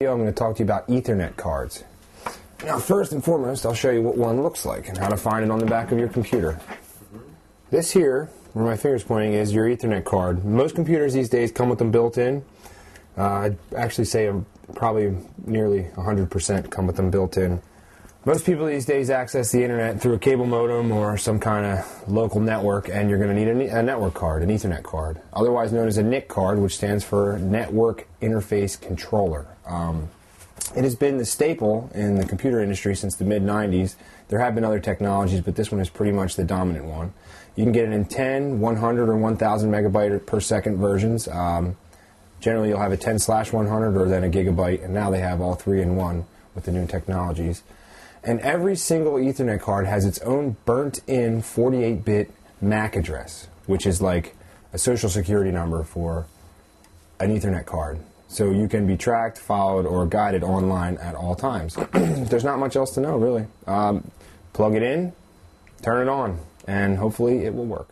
I'm going to talk to you about Ethernet cards. Now, first and foremost, I'll show you what one looks like and how to find it on the back of your computer. This here, where my finger's pointing, is your Ethernet card. Most computers these days come with them built in. I'd actually say probably nearly 100% come with them built in. Most people these days access the internet through a cable modem or some kind of local network, and you're going to need a network card, an Ethernet card, otherwise known as a NIC card, which stands for Network Interface Controller. It has been the staple in the computer industry since the mid-90s. There have been other technologies, but this one is pretty much the dominant one. You can get it in 10, 100, or 1,000 megabyte per second versions. Generally, you'll have a 10/100 or then a gigabyte, and now they have all three in one with the new technologies. And every single Ethernet card has its own burnt-in 48-bit MAC address, which is like a social security number for an Ethernet card. So you can be tracked, followed, or guided online at all times. There's not much else to know, really. Plug it in, turn it on, and hopefully it will work.